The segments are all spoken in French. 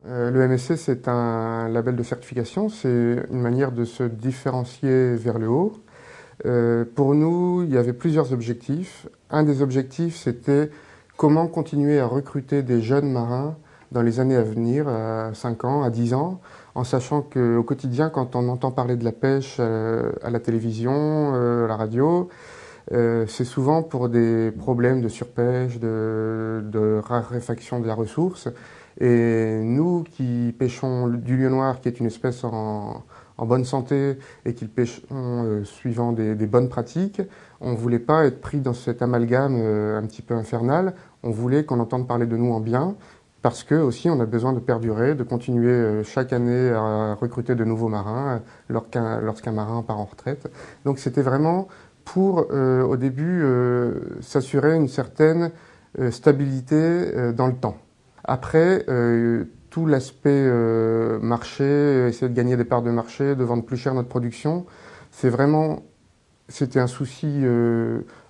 Le MSC, c'est un label de certification, c'est une manière de se différencier vers le haut. Pour nous, il y avait plusieurs objectifs. Un des objectifs, c'était comment continuer à recruter des jeunes marins dans les années à venir, à 5 ans, à 10 ans, en sachant qu'au quotidien, quand on entend parler de la pêche à la télévision, à la radio, c'est souvent pour des problèmes de surpêche, de raréfaction de la ressource. Et nous qui pêchons du lieu noir, qui est une espèce en bonne santé et qui le pêchons suivant des bonnes pratiques, on ne voulait pas être pris dans cet amalgame un petit peu infernal. On voulait qu'on entende parler de nous en bien, parce que aussi on a besoin de perdurer, de continuer chaque année à recruter de nouveaux marins lorsqu'un marin part en retraite. Donc c'était vraiment pour, au début, s'assurer une certaine stabilité dans le temps. Après, tout l'aspect marché, essayer de gagner des parts de marché, de vendre plus cher notre production, c'était un souci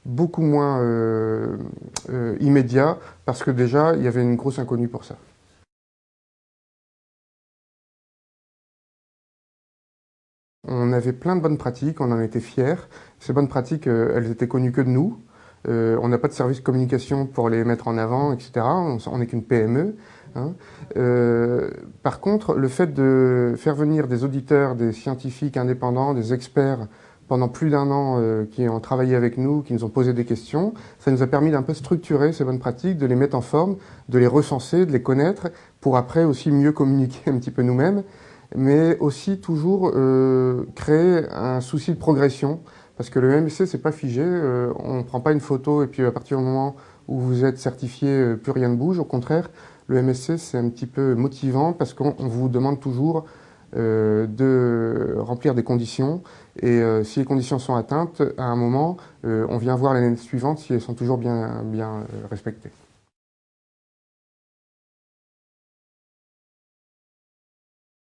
beaucoup moins immédiat, parce que déjà, il y avait une grosse inconnue pour ça. On avait plein de bonnes pratiques, on en était fiers. Ces bonnes pratiques, elles étaient connues que de nous. On n'a pas de service de communication pour les mettre en avant, etc. On n'est qu'une PME. Hein. Par contre, le fait de faire venir des auditeurs, des scientifiques indépendants, des experts pendant plus d'un an qui ont travaillé avec nous, qui nous ont posé des questions, ça nous a permis d'un peu structurer ces bonnes pratiques, de les mettre en forme, de les recenser, de les connaître, pour après aussi mieux communiquer un petit peu nous-mêmes, mais aussi toujours créer un souci de progression, parce que le MSC, c'est pas figé, on ne prend pas une photo et puis à partir du moment où vous êtes certifié, plus rien ne bouge. Au contraire, le MSC, c'est un petit peu motivant parce qu'on vous demande toujours de remplir des conditions, et si les conditions sont atteintes, à un moment, on vient voir l'année suivante si elles sont toujours bien respectées.